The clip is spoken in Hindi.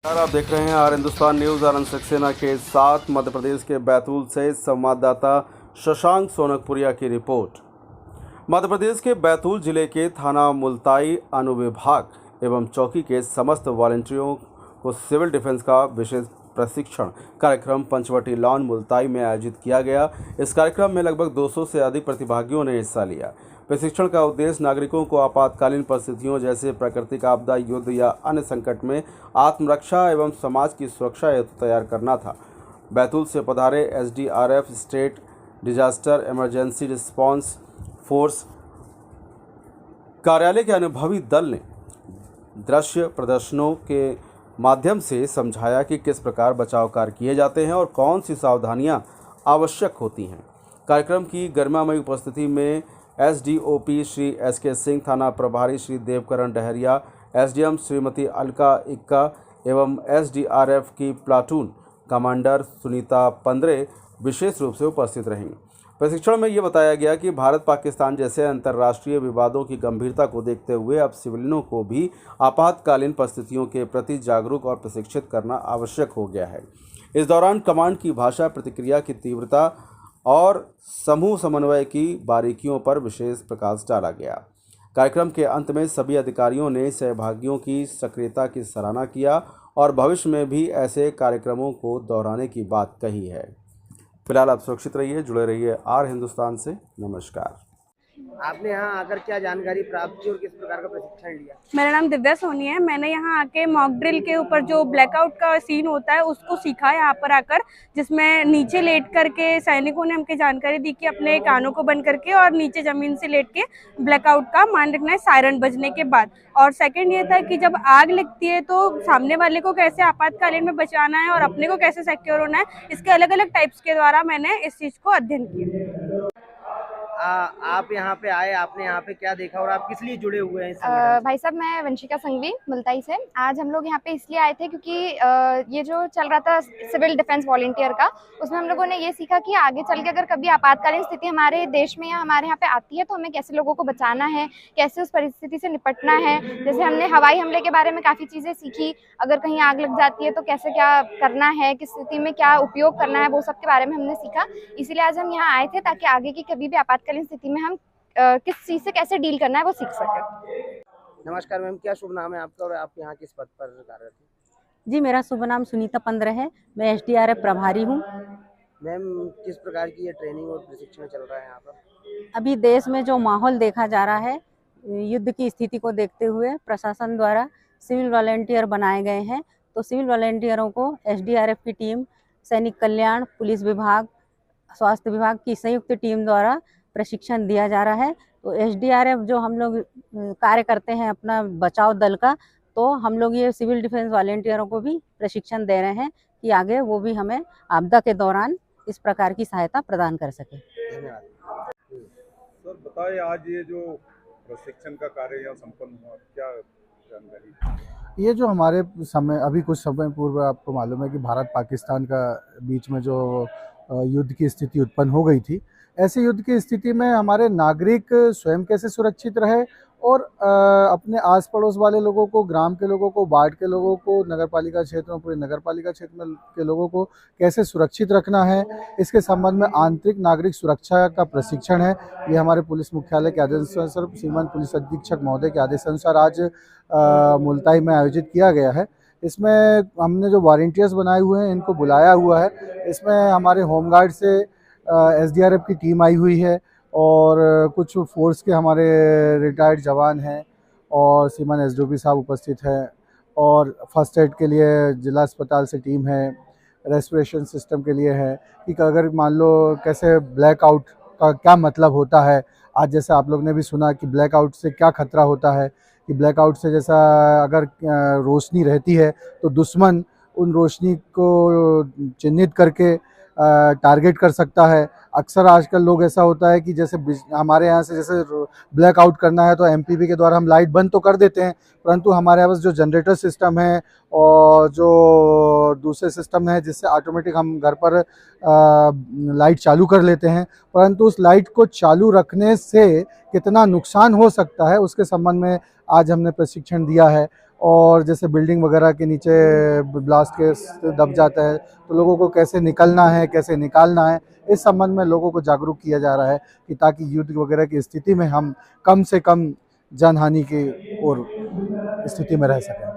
आप देख रहे हैं आर हिंदुस्तान न्यूज़। आनंद सक्सेना के साथ मध्य प्रदेश के बैतूल से संवाददाता शशांक सोनकपुरिया की रिपोर्ट। मध्य प्रदेश के बैतूल जिले के थाना मुल्ताई अनुविभाग एवं चौकी के समस्त वॉलंटियरों को सिविल डिफेंस का विशेष प्रशिक्षण कार्यक्रम पंचवटी लॉन मुल्ताई में आयोजित किया गया। इस कार्यक्रम में लगभग 200 से अधिक प्रतिभागियों ने हिस्सा लिया। प्रशिक्षण का उद्देश्य नागरिकों को आपातकालीन परिस्थितियों जैसे प्राकृतिक आपदा, युद्ध या अन्य संकट में आत्मरक्षा एवं समाज की सुरक्षा हेतु तैयार करना था। बैतूल से पधारे SDRF state disaster emergency response force कार्यालय के अनुभवी दल ने दृश्य प्रदर्शनों के माध्यम से समझाया कि किस प्रकार बचाव कार्य किए जाते हैं और कौन सी सावधानियां आवश्यक होती हैं। कार्यक्रम की गरिमामयी उपस्थिति में एसडीओपी श्री एसके सिंह, थाना प्रभारी श्री देवकरण डहरिया, एसडीएम श्रीमती अलका इक्का एवं एसडीआरएफ की प्लाटून कमांडर सुनीता पंद्रे विशेष रूप से उपस्थित रहीं। प्रशिक्षण में ये बताया गया कि भारत पाकिस्तान जैसे अंतर्राष्ट्रीय विवादों की गंभीरता को देखते हुए अब सिविलियनों को भी आपातकालीन परिस्थितियों के प्रति जागरूक और प्रशिक्षित करना आवश्यक हो गया है। इस दौरान कमांड की भाषा, प्रतिक्रिया की तीव्रता और समूह समन्वय की बारीकियों पर विशेष प्रकाश डाला गया। कार्यक्रम के अंत में सभी अधिकारियों ने सहभागियों की सक्रियता की सराहना किया और भविष्य में भी ऐसे कार्यक्रमों को दोहराने की बात कही है। फिलहाल आप सुरक्षित रहिए, जुड़े रहिए आर हिंदुस्तान से। नमस्कार। आपने यहाँ आकर क्या जानकारी प्राप्त की और किस प्रकार का प्रशिक्षण लिया? मेरा नाम दिव्या सोनी है। मैंने यहाँ आके मॉक ड्रिल के ऊपर जो ब्लैकआउट का सीन होता है उसको सीखा यहाँ पर आकर, जिसमें नीचे लेट करके सैनिकों ने हमको जानकारी दी कि अपने कानों को बंद करके और नीचे जमीन से लेट के ब्लैकआउट का मान रखना है सायरन बजने के बाद। और सेकंड ये था कि जब आग लगती है तो सामने वाले को कैसे आपातकालीन में बचाना है और अपने को कैसे सिक्योर होना है, इसके अलग अलग टाइप्स के द्वारा मैंने इस चीज़ को अध्ययन किया। आप यहाँ पे आए, आपने यहाँ पे क्या देखा और आप किस लिए जुड़े हुए हैं इस संगठन से? भाई साहब, मैं वंशिका संघवी मुल्ताई से। आज हम लोग यहाँ पे इसलिए आए थे क्योंकि ये जो चल रहा था सिविल डिफेंस वॉलंटियर का, उसमें हम लोगों ने ये सीखा कि आगे चल के अगर कभी आपातकालीन स्थिति हमारे देश में या हमारे यहाँ पे आती है तो हमें कैसे लोगों को बचाना है, कैसे उस परिस्थिति से निपटना है। जैसे हमने हवाई हमले के बारे में काफ़ी चीज़ें सीखी, अगर कहीं आग लग जाती है तो कैसे क्या करना है, किस स्थिति में क्या उपयोग करना है, वो सब के बारे में हमने सीखा। इसीलिए आज हम यहाँ आए थे ताकि आगे की कभी भी आपातकालीन स्थिति में हम किस चीज़ से कैसे डील करना है वो सीख सके। नमस्कार मैम, क्या शुभ नाम है आपका और आप यहाँ किस पद पर कार्यरत हैं? जी, मेरा शुभ नाम सुनीता पंद्रे है। मैं एसडीआरएफ प्रभारी हूँ। मैम, किस प्रकार की ये ट्रेनिंग और प्रशिक्षण चल रहा है यहाँ पर? अभी देश में जो माहौल देखा जा रहा है, युद्ध की स्थिति को देखते हुए प्रशासन द्वारा सिविल वॉलंटियर बनाए गए हैं। तो सिविल वॉलंटियरों को एसडीआरएफ की टीम, सैनिक कल्याण, पुलिस विभाग, स्वास्थ्य विभाग की संयुक्त टीम द्वारा प्रशिक्षण दिया जा रहा है। तो एसडीआरएफ जो हम लोग कार्य करते हैं अपना बचाव दल का, तो हम लोग ये सिविल डिफेंस वॉलंटियरों को भी प्रशिक्षण दे रहे हैं कि आगे वो भी हमें आपदा के दौरान इस प्रकार की सहायता प्रदान कर सके। धन्यवाद। सर बताइए, आज ये जो प्रशिक्षण का कार्य यहाँ संपन्न हुआ, क्या जानकारी? ये जो हमारे समय अभी कुछ समय पूर्व आपको मालूम है कि भारत पाकिस्तान का बीच में जो युद्ध की स्थिति उत्पन्न हो गई थी, ऐसे युद्ध की स्थिति में हमारे नागरिक स्वयं कैसे सुरक्षित रहे और अपने आस पड़ोस वाले लोगों को, ग्राम के लोगों को, वार्ड के लोगों को, नगरपालिका क्षेत्र में, पूरे नगरपालिका क्षेत्र में के लोगों को कैसे सुरक्षित रखना है, इसके संबंध में आंतरिक नागरिक सुरक्षा का प्रशिक्षण है। ये हमारे पुलिस मुख्यालय के आदेशानुसार, श्रीमान पुलिस अधीक्षक महोदय के आदेशानुसार आज मुल्ताई में आयोजित किया गया है। इसमें हमने जो वॉलंटियर्स बनाए हुए हैं इनको बुलाया हुआ है। इसमें हमारे होमगार्ड से एसडीआरएफ की टीम आई हुई है और कुछ फोर्स के हमारे रिटायर्ड जवान हैं और श्रीमान एसडीओपी साहब उपस्थित हैं और फर्स्ट एड के लिए जिला अस्पताल से टीम है, रेस्पिरेशन सिस्टम के लिए है कि अगर मान लो कैसे ब्लैकआउट का क्या मतलब होता है। आज जैसे आप लोग ने भी सुना कि ब्लैकआउट से क्या खतरा होता है, कि ब्लैकआउट से जैसा अगर रोशनी रहती है तो दुश्मन उन रोशनी को चिन्हित करके टारगेट कर सकता है। अक्सर आजकल लोग ऐसा होता है कि जैसे हमारे यहाँ से जैसे ब्लैकआउट करना है तो एमपीवी के द्वारा हम लाइट बंद तो कर देते हैं, परंतु हमारे पास जो जनरेटर सिस्टम है और जो दूसरे सिस्टम है जिससे ऑटोमेटिक हम घर पर लाइट चालू कर लेते हैं, परंतु उस लाइट को चालू रखने से कितना नुकसान हो सकता है उसके संबंध में आज हमने प्रशिक्षण दिया है। और जैसे बिल्डिंग वगैरह के नीचे ब्लास्ट के दब जाता है तो लोगों को कैसे निकलना है, कैसे निकालना है, इस संबंध में लोगों को जागरूक किया जा रहा है कि ताकि युद्ध वगैरह की स्थिति में हम कम से कम जनहानि की और स्थिति में रह सकें।